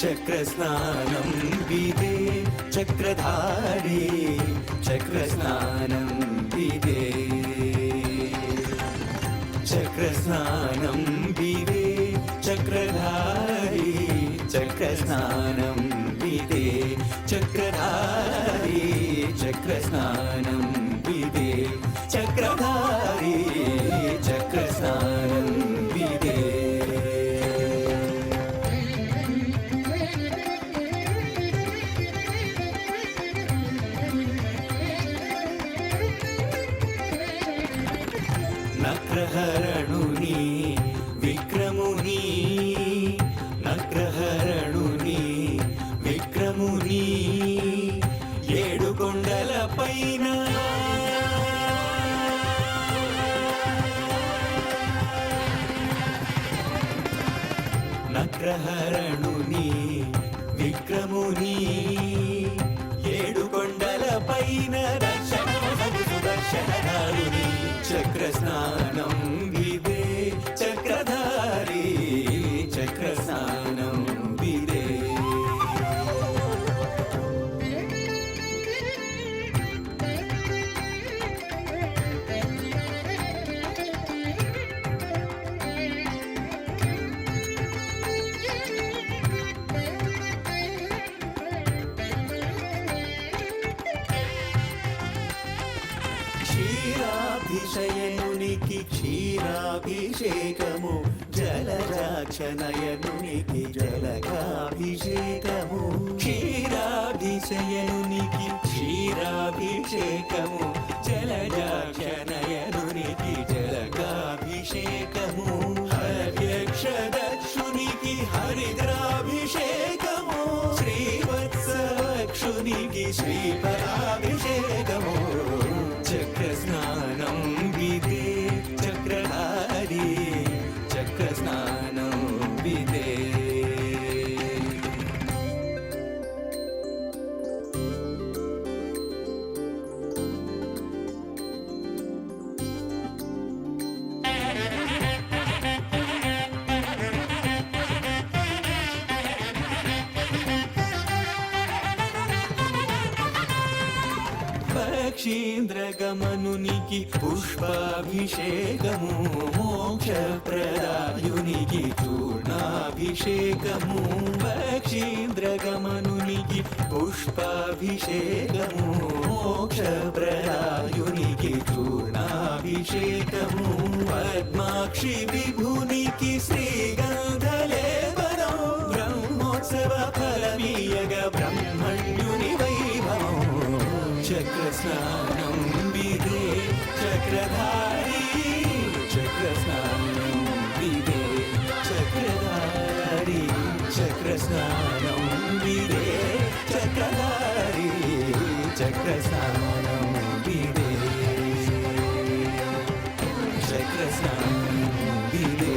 చక్రస్నానం విదే చక్రధారి చక్రస్నానం విదే చక్రస్నానం విదే చక్రధారి చక్రస్నానం విదే చక్రధారి చక్రస్నానం విదే చక్రధారి చక్రస్నానం విదే నక్రహరణుని విక్రముని నక్రహరణుని విక్రముని ఏడు కొండల పైన నక్రహరణుని విక్రముని ఏడు కొండల పైన సుదర్శనధారుని చక్రస్నానం విదే చక్రధారి చక్రస్నానం విదే క్షీరాభిషయనునికి క్షీరాభిషేకము జలజాక్షనయనునికి జలకాభిషేకము క్షీరాభిషయనునికి క్షీరాభిషేకము జలజాక్షనయనునికి జలకాభిషేకము హర్యక్షదక్షునికి హరిద్రాభిషేకము శ్రీవత్సవక్షునికి శ్రీఫలాభిషేకము చక్రస్నానం విదే చక్రధారి చక్రస్నానం విదే పక్షీంద్రగమనునికి పుష్పాభిషేకము మోక్షప్రదాయునికి చూర్ణాభిషేకము పక్షీంద్రగమనునికి పుష్పాభిషేకము మోక్షప్రదాయునికి చూర్ణాభిషేకము పద్మాక్షి విభునికి శ్రీగంధలేపనం బ్రహ్మోత్సవ ఫలమీయగ బ్రహ్మణ్యుని వైభవం చక్రస్నానం విదే చక్రధారి చక్రస్నానం విదే చక్రధారి చక్రస్నానం విదే చక్రధారి చక్రస్నానం విదే చక్రస్నానం విదే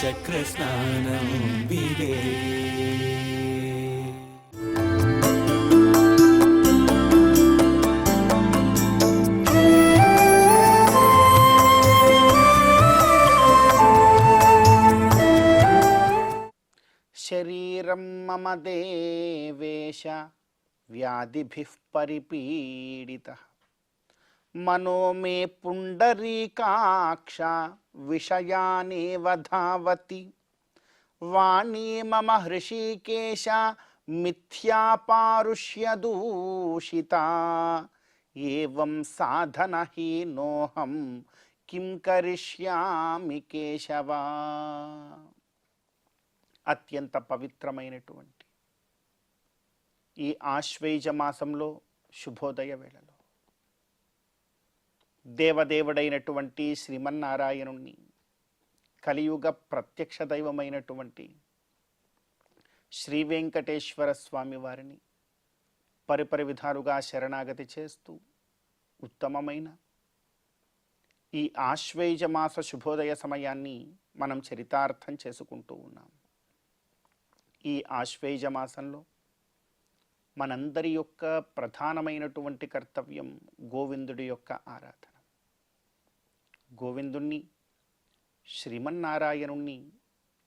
చక్రస్నానం విదే శరీరం మమ దేవేశ వ్యాధిభిః పరిపీడితః మనో మే పుండరీకాక్ష విషయానేవ ధావతి వాణీ మమ హృషీకేశ మిథ్యాపారుష్యదూషితా ఏవం సాధనహీనోహం కిం కరిష్యామి కేశవా. అత్యంత పవిత్రమైనటువంటి ఈ ఆశ్వేజ మాసంలో శుభోదయ వేళలో దేవదేవుడైనటువంటి శ్రీమన్నారాయణుణ్ణి కలియుగ ప్రత్యక్ష దైవమైనటువంటి శ్రీ వెంకటేశ్వర స్వామి వారిని పరిపరి విధాలుగా శరణాగతి చేస్తూ ఉత్తమమైన ఈ ఆశ్వేజ మాస శుభోదయ సమయాన్ని మనం చరితార్థం చేసుకుంటూ ఉన్నాం. ఈ ఆశ్వేజ మాసంలో మనందరి యొక్క ప్రధానమైనటువంటి కర్తవ్యం గోవిందుడి యొక్క ఆరాధన. గోవిందుణ్ణి శ్రీమన్నారాయణుణ్ణి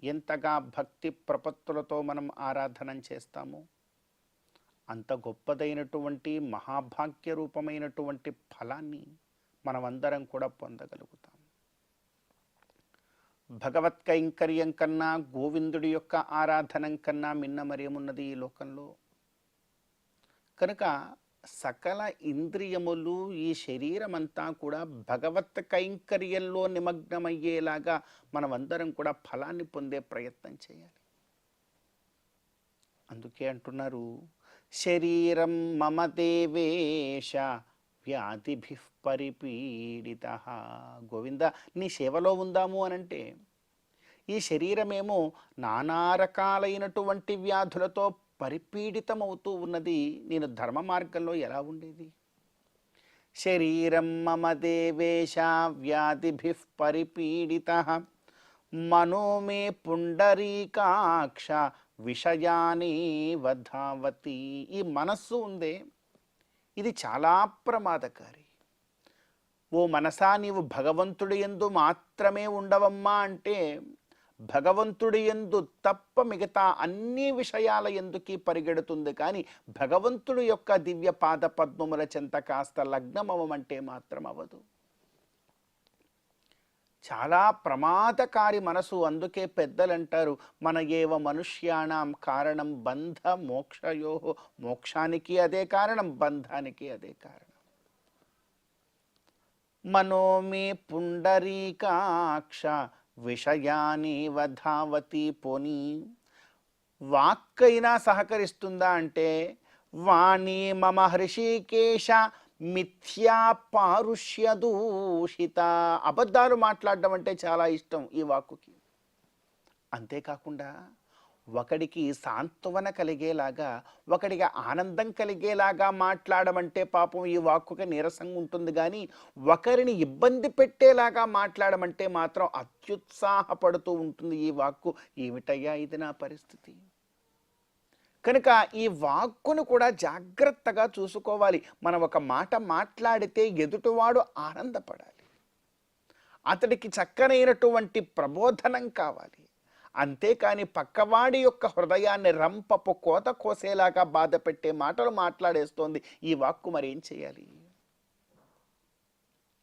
ఎంతగా భక్తి ప్రపత్తులతో మనం ఆరాధన చేస్తామో అంత గొప్పదైనటువంటి మహాభాగ్య రూపమైనటువంటి ఫలాన్ని మనమందరం కూడా పొందగలుగుతాం. భగవత్ కైంకర్యం కన్నా, గోవిందుడి యొక్క ఆరాధనం కన్నా మిన్న మరేమున్నది ఈ లోకంలో? కనుక సకల ఇంద్రియములు, ఈ శరీరమంతా కూడా భగవత్ కైంకర్యంలో నిమగ్నమయ్యేలాగా మనమందరం కూడా ఫలాన్ని పొందే ప్రయత్నం చేయాలి. అందుకే అంటున్నారు, శరీరం మమ దేవేశ వ్యాధిభిః పరిపీడిత. గోవింద, నీ సేవలో ఉందాము అనంటే ఈ శరీరమేమో నానా రకాలైనటువంటి వ్యాధులతో పరిపీడితమవుతూ ఉన్నది. నేను ధర్మ మార్గంలో ఎలా ఉండేది? శరీరం మమ దేవేశ వ్యాధిభిః పరిపీడిత మనో మే పుండరీకాక్ష విషయాని వధావతి. ఈ మనస్సు ఉందే, ఇది చాలా ప్రమాదకారి. ఓ మనసా, నీవు భగవంతుడి యందు మాత్రమే ఉండవమ్మా అంటే భగవంతుడి యందు తప్ప మిగతా అన్ని విషయాల ఎందుకి పరిగెడుతుంది. కానీ భగవంతుడి యొక్క దివ్య పాద పద్మముల చెంత కాస్త లగ్నమవమంటే మాత్రం అవదు. చాలా ప్రమాదకారి మనసు. అందుకే పెద్దలంటారు, మన ఏవ మనుష్యాణం కారణం బంధ మోక్షయో. మోక్షానికి అదే కారణం, బంధానికి అదే కారణం. మనోమే పుండరీకాక్ష విషయాని వధావతి. పోనీ వాక్కైనా సహకరిస్తుందా అంటే, వాణి మమ హృషికేశ మిథ్యా పారుష్య దూషిత. అబద్ధాలు మాట్లాడడం అంటే చాలా ఇష్టం ఈ వాక్కుకి. అంతేకాకుండా ఒకడికి సాంత్వన కలిగేలాగా, ఒకడికి ఆనందం కలిగేలాగా మాట్లాడమంటే పాపం ఈ వాక్కుకి నీరసంగా ఉంటుంది. కానీ ఒకరిని ఇబ్బంది పెట్టేలాగా మాట్లాడమంటే మాత్రం అత్యుత్సాహపడుతూ ఉంటుంది ఈ వాక్కు. ఏమిటయ్యా ఇది నా పరిస్థితి? కనుక ఈ వాక్కును కూడా జాగ్రత్తగా చూసుకోవాలి. మనం ఒక మాట మాట్లాడితే ఎదుటివాడు ఆనందపడాలి, అతడికి చక్కనైనటువంటి ప్రబోధనం కావాలి. అంతేకాని పక్కవాడి యొక్క హృదయాన్ని రంపపు కోత కోసేలాగా బాధ పెట్టే మాటలు మాట్లాడేస్తోంది ఈ వాక్కు. మరేం చేయాలి?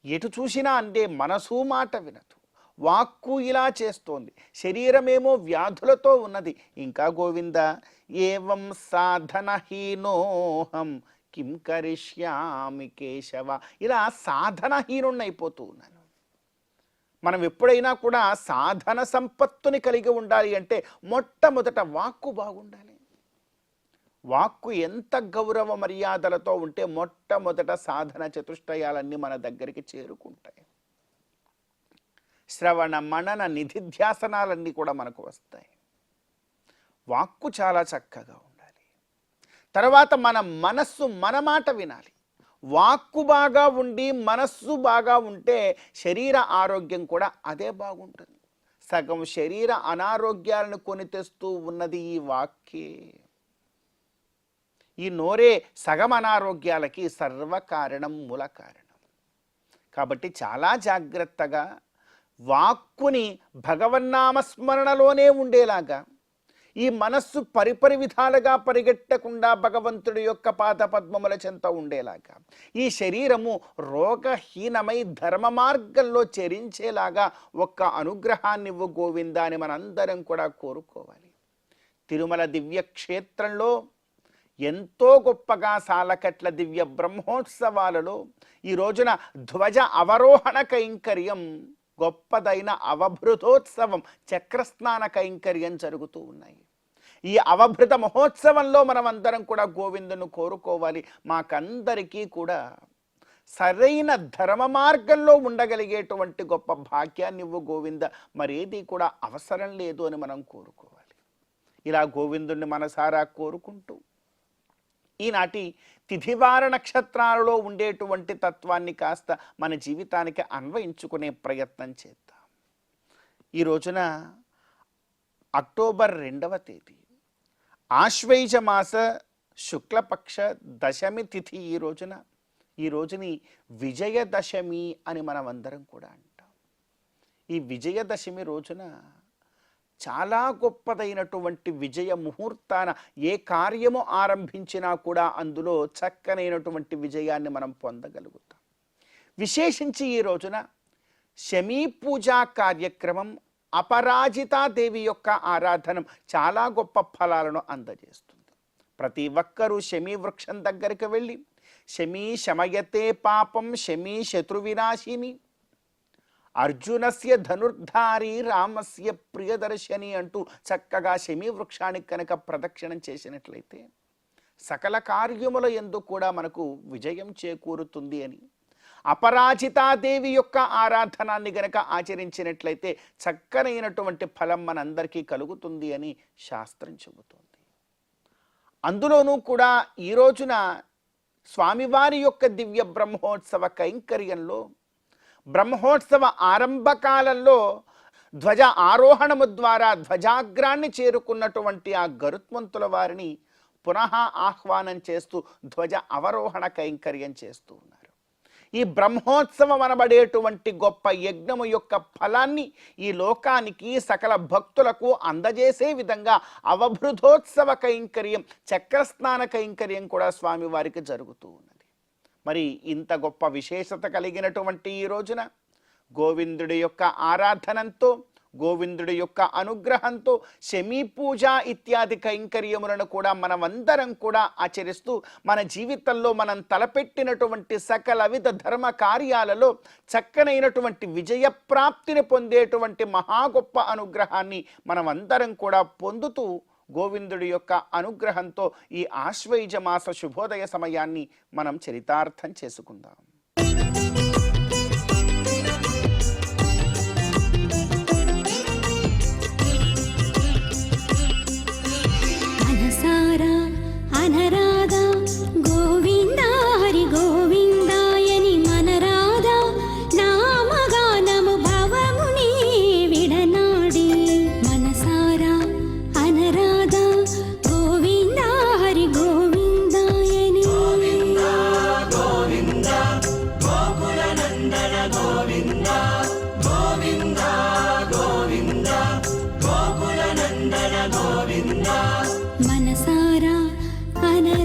ఎటు చూసినా అంటే మనసు మాట వినదు, వాక్కు ఇలా చేస్తోంది, శరీరమేమో వ్యాధులతో ఉన్నది. ఇంకా గోవింద, ఏవం సాధనహీనోహం కిం కరిష్యామి కేశవ. ఇలా సాధనహీనుణ్ణైపోతూ ఉన్నాను. మనం ఎప్పుడైనా కూడా సాధన సంపత్తుని కలిగి ఉండాలి అంటే మొట్టమొదట వాక్కు బాగుండాలి. వాక్కు ఎంత గౌరవ మర్యాదలతో ఉంటే మొట్టమొదట సాధన చతుష్టయాలన్నీ మన దగ్గరికి చేరుకుంటాయి. శ్రవణ మనన నిధిధ్యాసనాలన్నీ కూడా మనకు వస్తాయి. వాక్కు చాలా చక్కగా ఉండాలి. తర్వాత మన మనస్సు మన మాట వినాలి. వాక్కు బాగా ఉండి మనస్సు బాగా ఉంటే శరీర ఆరోగ్యం కూడా అదే బాగుంటుంది. సగం శరీర అనారోగ్యాలను కొని తెస్తూ ఉన్నది ఈ వాక్యే. ఈ నోరే సగం అనారోగ్యాలకి సర్వకారణం, మూల కారణం. కాబట్టి చాలా జాగ్రత్తగా వాక్కుని భగవన్నామస్మరణలోనే ఉండేలాగా, ఈ మనస్సు పరిపరి విధాలుగా పరిగెట్టకుండా భగవంతుడి యొక్క పాదపద్మముల చెంత ఉండేలాగా, ఈ శరీరము రోగహీనమై ధర్మ మార్గంలో చరించేలాగా ఒక్క అనుగ్రహాన్నివ్వు గోవిందా అని మనందరం కూడా కోరుకోవాలి. తిరుమల దివ్యక్షేత్రంలో ఎంతో గొప్పగా సాలకట్ల దివ్య బ్రహ్మోత్సవాలలో ఈ రోజున ధ్వజ అవరోహణ కైంకర్యం, గొప్పదైన అవభృతోత్సవం, చక్రస్నాన కైంకర్యం జరుగుతూ ఉన్నాయి. ఈ అవభృత మహోత్సవంలో మనం అందరం కూడా గోవిందును కోరుకోవాలి. మాకందరికీ కూడా సరైన ధర్మ మార్గంలో ఉండగలిగేటువంటి గొప్ప భాగ్యాన్ని ఇవ్వు గోవింద, మరేది కూడా అవసరం లేదు అని మనం కోరుకోవాలి. ఇలా గోవిందుని మనసారా కోరుకుంటూ ఈనాటి తిథివార నక్షత్రాలలో ఉండేటువంటి తత్వాన్ని కాస్త మన జీవితానికి అన్వయించుకునే ప్రయత్నం చేద్దాం. ఈ రోజున అక్టోబర్ 2వ తేదీ ఆశ్వయుజ మాస శుక్లపక్ష దశమి తిథి. ఈ రోజుని విజయదశమి అని మనం అందరం కూడా అంటాం. ఈ విజయదశమి రోజున చాలా గొప్పదైనటువంటి విజయ ముహూర్తాన ఏ కార్యము ఆరంభించినా కూడా అందులో చక్కనైనటువంటి విజయాన్ని మనం పొందగలుగుతాం. విశేషించి ఈ రోజున శమీ పూజా కార్యక్రమం, అపరాజితాదేవి యొక్క ఆరాధనం చాలా గొప్ప ఫలాలను అందజేస్తుంది. ప్రతి ఒక్కరూ శమీ వృక్షం దగ్గరికి వెళ్ళి శమీ శమయతే పాపం శమీ శత్రువినాశిని అర్జునస్య ధనుర్ధారి రామస్య ప్రియదర్శని అంటూ చక్కగా శమీ వృక్షానికి కనుక ప్రదక్షిణం చేసినట్లయితే సకల కార్యముల యందు కూడా మనకు విజయం చేకూరుతుంది అని, అపరాజితాదేవి యొక్క ఆరాధనాన్ని గనక ఆచరించినట్లయితే చక్కనైనటువంటి ఫలం మనందరికీ కలుగుతుంది అని శాస్త్రం చెబుతోంది. అందులోనూ కూడా ఈ రోజున స్వామివారి యొక్క దివ్య బ్రహ్మోత్సవ కైంకర్యంలో బ్రహ్మోత్సవ ఆరంభకాలంలో ధ్వజ ఆరోహణము ద్వారా ధ్వజాగ్రాన్ని చేరుకున్నటువంటి ఆ గరుత్మంతుల వారిని పునః ఆహ్వానం చేస్తూ ధ్వజ అవరోహణ కైంకర్యం చేస్తూ ఉన్నారు. ఈ బ్రహ్మోత్సవం అనబడేటువంటి గొప్ప యజ్ఞము యొక్క ఫలాన్ని ఈ లోకానికి సకల భక్తులకు అందజేసే విధంగా అవభృతోత్సవ కైంకర్యం, చక్రస్నాన కైంకర్యం కూడా స్వామివారికి జరుగుతూ ఉన్నది. మరి ఇంత గొప్ప విశేషత కలిగినటువంటి ఈ రోజున గోవిందుడి యొక్క ఆరాధనంతో, గోవిందుడి యొక్క అనుగ్రహంతో శమీ పూజ ఇత్యాది కైంకర్యములను కూడా మనమందరం కూడా ఆచరిస్తూ మన జీవితంలో మనం తలపెట్టినటువంటి సకల విధ ధర్మ కార్యాలలో చక్కనైనటువంటి విజయప్రాప్తిని పొందేటువంటి మహా గొప్ప అనుగ్రహాన్ని మనమందరం కూడా పొందుతూ గోవిందుడి యొక్క అనుగ్రహంతో ఈ ఆశ్వయుజ మాస శుభోదయ సమయాన్ని మనం చరితార్థం చేసుకుందాం. అనసారా అనరాధా గోవింద హరి గోవిందాయని మనరాధా నామగానము భవముని విడనాడి మనసారా అనరాధా గోవింద హరి గోవిందాయని మనసారా అనరాధా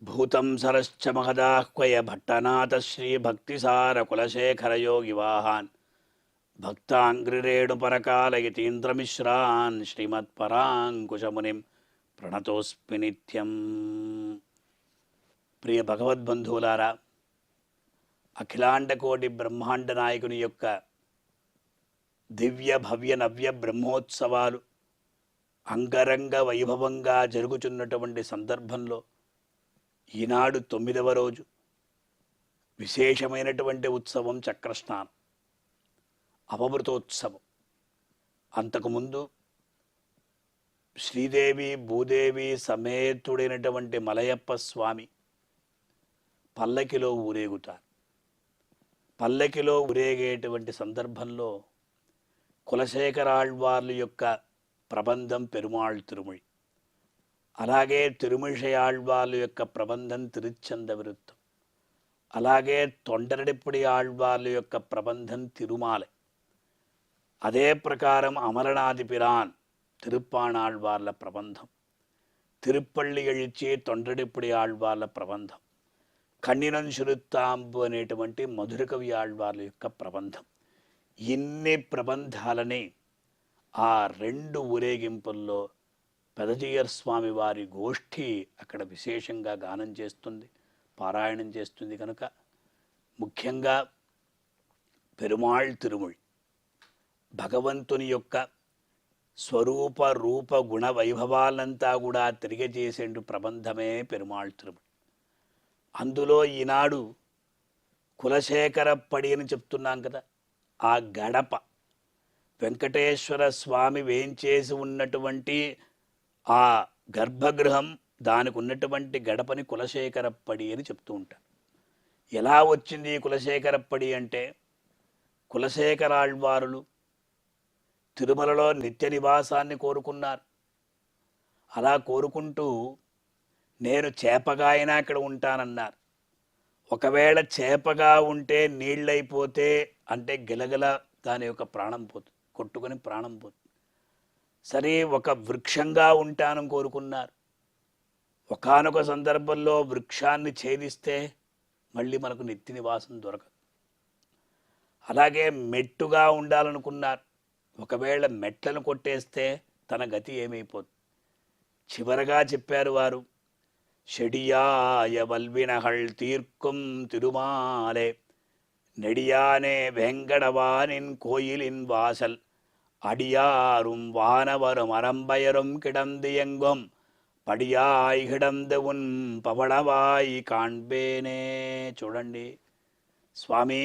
భూతం సరశ్చ మహదాహ్వయ భట్టనాథ శ్రీ భక్తిసార కులశేఖర యోగివాహాన్ భక్తాంగ్రిరేణు పరకాలయతీంద్రమిశ్రాన్ శ్రీమత్పరాంకుశమునిం ప్రణతోస్మి నిత్యం. ప్రియ భగవద్బంధువులారా, అఖిలాండకోటి బ్రహ్మాండ నాయకుని యొక్క దివ్య భవ్య నవ్య బ్రహ్మోత్సవాలు అంగరంగ వైభవంగా జరుగుతున్నటువంటి సందర్భంలో ఈనాడు 9వ రోజు విశేషమైనటువంటి ఉత్సవం చక్రస్నానం, అవమృతోత్సవం. అంతకుముందు శ్రీదేవి భూదేవి సమేతుడైనటువంటి మలయప్ప స్వామి పల్లకిలో ఊరేగుతారు. పల్లకిలో ఊరేగేటువంటి సందర్భంలో కులశేఖరాళ్వార్ల యొక్క ప్రబంధం పెరుమాళ్ తిరుమొഴി, అలాగే తిరుమిషయాళ్వార్ల యొక్క ప్రబంధం తిరుచ్చంద విరుత్తం, అలాగే తొండరడిప్పుడి ఆళ్వార్ల యొక్క ప్రబంధం తిరుమాలై, అదే ప్రకారం అమరనాథి పిరాన్ తిరుప్పాణాళ్వార్ల ప్రబంధం, తిరుప్పళ్ళి ఎழிచి తొండరడిప్పుడి ఆళ్వార్ల ప్రబంధం, కన్నినం శురుత్తాంబు అనేటువంటి మధురకవి ఆళ్వార్ల యొక్క ప్రబంధం. ఇన్ని ప్రబంధాలని ఆ 2 ఊరేగింపుల్లో పెదజీయర్ స్వామి వారి గోష్ఠి అక్కడ విశేషంగా గానం చేస్తుంది, పారాయణం చేస్తుంది. కనుక ముఖ్యంగా పెరుమాళ్ తిరుమొഴി భగవంతుని యొక్క స్వరూప రూప గుణ వైభవాలంతా కూడా తెలియజేసేందు ప్రబంధమే పెరుమాళ్ తిరుమొഴి. అందులో ఈనాడు కులశేఖర పడి అని చెప్తున్నాం కదా, ఆ గడప వెంకటేశ్వర స్వామి వేంచేసి ఉన్నటువంటి ఆ గర్భగృహం, దానికి ఉన్నటువంటి గడపని కులశేఖరప్పడి అని చెప్తూ ఉంటారు. ఎలా వచ్చింది ఈ కులశేఖరప్పడి అంటే, కులశేఖరాళ్వారులు తిరుమలలో నిత్య నివాసాన్ని కోరుకున్నారు. అలా కోరుకుంటూ నేను చేపగా అయినా ఇక్కడ ఉంటానన్నారు. ఒకవేళ చేపగా ఉంటే నీళ్ళైపోతే అంటే గిలగల దాని యొక్క ప్రాణం పోతుంది, కొట్టుకొని ప్రాణం పోతుంది. సరే, ఒక వృక్షంగా ఉంటానని కోరుకున్నారు. ఒకానొక సందర్భంలో వృక్షాన్ని ఛేదిస్తే మళ్ళీ మనకు నిత్య నివాసం దొరకదు. అలాగే మెట్టుగా ఉండాలనుకున్నారు. ఒకవేళ మెట్లను కొట్టేస్తే తన గతి ఏమైపోతుంది. చివరగా చెప్పారు వారు, షడియాయ వల్వినహళ్ తీర్కుం తిరుమాలే நெடியானே வெங்கடவானின் கோயிலின் வாசல் அடியாரும் வானவரும் அறம்பயரும் கிடந்து எங்கும் படியாய் கிடந்து ఉన్ పవళవాయి కాణ్బేనే. చూడండి స్వామి,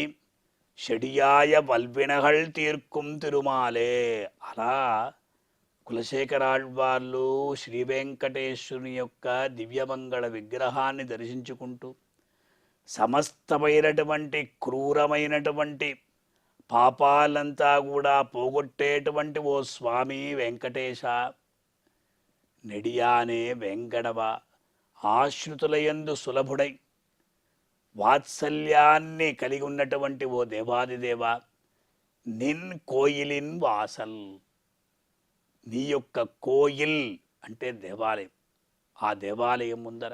షడియాయ వల్వినహళ్ తీర్కుం తిరుమాలే. అలా కులశేఖరాళ్వార్లు శ్రీ వెంకటేశ్వరుని యొక్క దివ్యమంగళ విగ్రహాన్ని దర్శించుకుంటూ సమస్తమైనటువంటి క్రూరమైనటువంటి పాపాలంతా కూడా పోగొట్టేటువంటి ఓ స్వామి వెంకటేశ, నెడియానే వెంకడవ, ఆశ్రితులయందు సులభుడై వాత్సల్యాన్ని కలిగి ఉన్నటువంటి ఓ దేవాదిదేవ, నిన్ కోయిలిన్ వాసల్, నీ యొక్క కోయిల్ అంటే దేవాలయం, ఆ దేవాలయం ముందర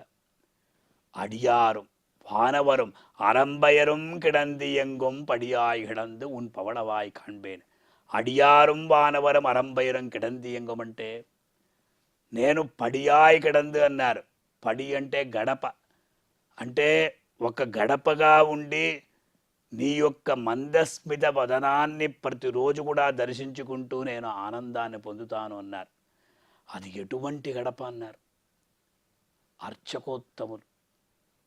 అడియారం వానవరం అరంబయరం కిడంది ఎంగొం పడియాయి కిడందు ఉన్ పవళవాయి కాణ్బేన్. అడియారం వానవరం అరంబయరం కిడంది ఎంగం అంటే నేను పడియాయి కిడందు అన్నారు. పడి అంటే గడప, అంటే ఒక గడపగా ఉండి నీ యొక్క మందస్మిత వదనాన్ని ప్రతిరోజు కూడా దర్శించుకుంటూ నేను ఆనందాన్ని పొందుతాను అన్నారు. అది ఎటువంటి గడప అన్నారు? అర్చకోత్తములు,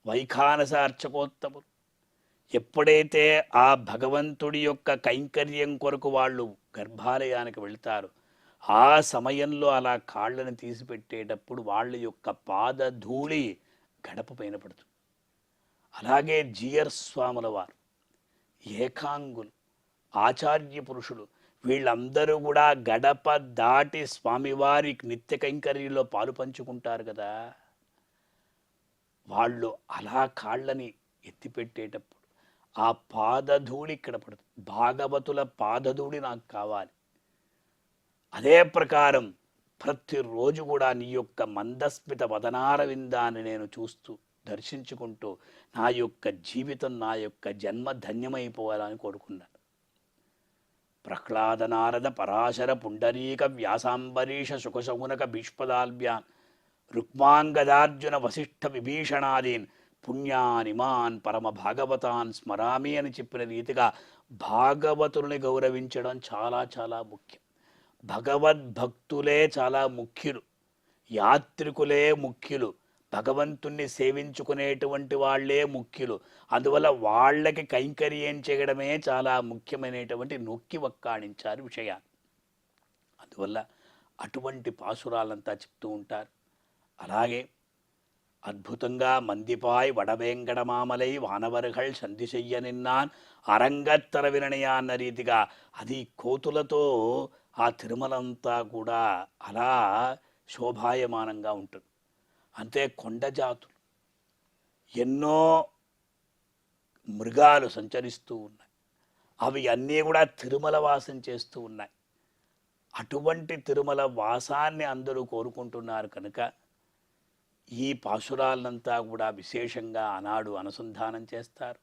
వైఖానస అర్చకోత్తములు. ఎప్పుడైతే ఆ భగవంతుడి యొక్క కైంకర్యం కొరకు వాళ్ళు గర్భాలయానికి వెళ్తారు, ఆ సమయంలో అలా కాళ్ళని తీసిపెట్టేటప్పుడు వాళ్ళ యొక్క పాదధూళి గడప పైన పడుతుంది. అలాగే జీయర్ స్వాముల వారు, ఏకాంగులు, ఆచార్య పురుషులు, వీళ్ళందరూ కూడా గడప దాటి స్వామివారి నిత్య కైంకర్యంలో పాలు పంచుకుంటారు కదా. వాళ్ళు అలా కాళ్ళని ఎత్తిపెట్టేటప్పుడు ఆ పాదధూళి ఇక్కడ పడుతుంది. భాగవతుల పాదధూళి నాకు కావాలి. అదే ప్రకారం ప్రతిరోజు కూడా నీ యొక్క మందస్మిత వదనార విందాన్ని నేను చూస్తూ దర్శించుకుంటూ నా యొక్క జీవితం, నా యొక్క జన్మ ధన్యమైపోవాలని కోరుకున్నాను. ప్రహ్లాద నారద పరాశర పుండరీక వ్యాసాంబరీష సుఖశౌనక భీష్పదాల్భ్యాన్ రుక్మాంగదార్జున వశిష్ఠ విభీషణాదీన్ పుణ్యానిమాన్ పరమ భాగవతాన్ స్మరామి అని చెప్పిన రీతిగా భాగవతుల్ని గౌరవించడం చాలా చాలా ముఖ్యం. భగవద్భక్తులే చాలా ముఖ్యులు, యాత్రికులే ముఖ్యులు, భగవంతుణ్ణి సేవించుకునేటువంటి వాళ్ళే ముఖ్యులు. అందువల్ల వాళ్ళకి కైంకర్యం చేయడమే చాలా ముఖ్యమైనటువంటి నొక్కి వక్కాణించారు విషయాలు. అందువల్ల అటువంటి పాసురాలంతా చెప్తూ ఉంటారు. అలాగే అద్భుతంగా మందిపాయ్ వడవేంకటమామలై వానవర్గళ్ సంధి చెయ్య నిన్నాన్ అరంగత్తర వినయ అన్న రీతిగా అది కోతులతో ఆ తిరుమలంతా కూడా అలా శోభాయమానంగా ఉంటుంది. అంతే కొండ జాతులు, ఎన్నో మృగాలు సంచరిస్తూ ఉన్నాయి. అవి అన్నీ కూడా తిరుమల వాసం చేస్తూ ఉన్నాయి. అటువంటి తిరుమల వాసాన్ని అందరూ కోరుకుంటున్నారు కనుక ఈ పాసురాలంతా కూడా విశేషంగా ఆనాడు అనుసంధానం చేస్తారు.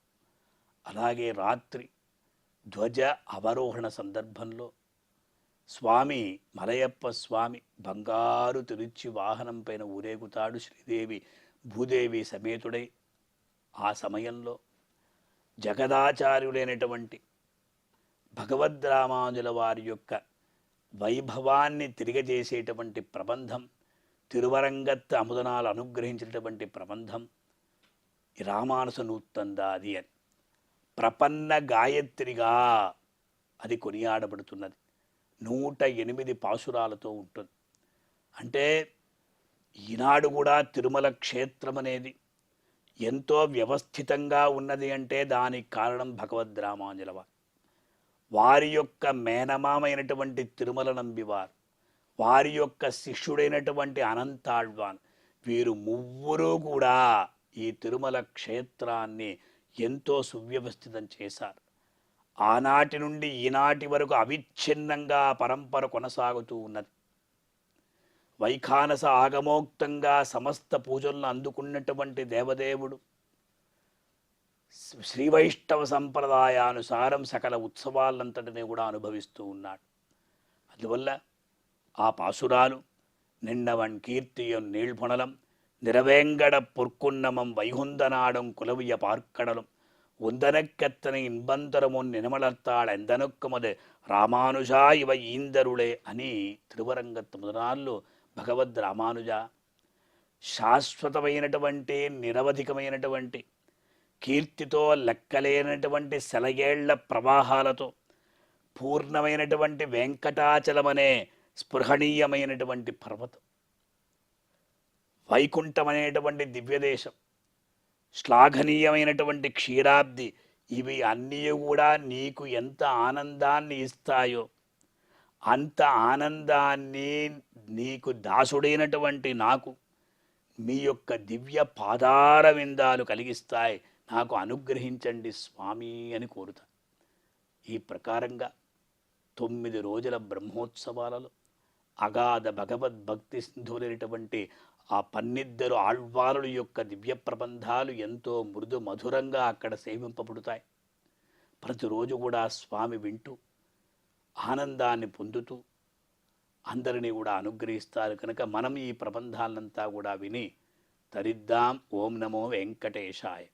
అలాగే రాత్రి ధ్వజ అవరోహణ సందర్భంలో స్వామి మలయప్ప స్వామి బంగారు తిరుచి వాహనం పైన ఊరేగుతాడు. శ్రీదేవి భూదేవి సమేతుడై ఆ సమయంలో జగదాచార్యులైనటువంటి భగవద్రామానుజుల వారి యొక్క వైభవాన్ని తిరిగజేసేటువంటి ప్రబంధం, తిరువరంగత్ అముదనాలు అనుగ్రహించినటువంటి ప్రబంధం ఈ రామానుజ నూత్తందాది అని ప్రపన్న గాయత్రిగా అది కొనియాడబడుతున్నది. 108 పాసురాలతో ఉంటుంది. అంటే ఈనాడు కూడా తిరుమల క్షేత్రం అనేది ఎంతో వ్యవస్థితంగా ఉన్నది అంటే దానికి కారణం భగవద్రామానుజుల వారు. వారి యొక్క మేనమామైనటువంటి తిరుమల నంబివారు, వారి యొక్క శిష్యుడైనటువంటి అనంతాళ్వాన్, వీరు ముగ్గురు కూడా ఈ తిరుమల క్షేత్రాన్ని ఎంతో సువ్యవస్థితం చేశారు. ఆనాటి నుండి ఈనాటి వరకు అవిచ్ఛిన్నంగా పరంపర కొనసాగుతూ ఉన్నది. వైఖానస ఆగమోక్తంగా సమస్త పూజలను అందుకున్నటువంటి దేవదేవుడు శ్రీవైష్ణవ సంప్రదాయానుసారం సకల ఉత్సవాలంతటినీ కూడా అనుభవిస్తూ ఉన్నాడు. అందువల్ల ఆ పాసురాలు నిన్నవన్ కీర్తియం నీళ్పొనలం నిరవేంగడ పొర్కున్నమం వైహుందనాడం కులవియ పార్కడలం ఉందనక్కత్తని ఇన్బంతరమున్ నినమలత్తాళ ఎందనొక్కమదే రామానుజా ఇవ ఈందరులే అని తిరువరంగత్ మొదనాళ్ళు భగవద్ రామానుజ శాశ్వతమైనటువంటి నిరవధికమైనటువంటి కీర్తితో లెక్కలేనటువంటి సెలయేళ్ల ప్రవాహాలతో పూర్ణమైనటువంటి వెంకటాచలమనే స్పృహణీయమైనటువంటి పర్వతం, వైకుంఠమనేటువంటి దివ్యదేశం, శ్లాఘనీయమైనటువంటి క్షీరాబ్ది, ఇవి అన్నీ కూడా నీకు ఎంత ఆనందాన్ని ఇస్తాయో అంత ఆనందాన్ని నీకు దాసుడైనటువంటి నాకు మీ యొక్క దివ్య పాదార విందాలు కలిగిస్తాయి, నాకు అనుగ్రహించండి స్వామి అని కోరుతా. ఈ ప్రకారంగా 9 రోజుల బ్రహ్మోత్సవాలలో అగాధ భగవద్భక్తి సింధులైనటువంటి ఆ 12 ఆళ్వారుల యొక్క దివ్య ప్రబంధాలు ఎంతో మృదు మధురంగా అక్కడ సేవింపబడుతాయి. ప్రతిరోజు కూడా స్వామి వింటూ ఆనందాన్ని పొందుతూ అందరినీ కూడా అనుగ్రహిస్తారు కనుక మనం ఈ ప్రబంధాలంతా కూడా విని తరిద్దాం. ఓం నమో వెంకటేశాయ.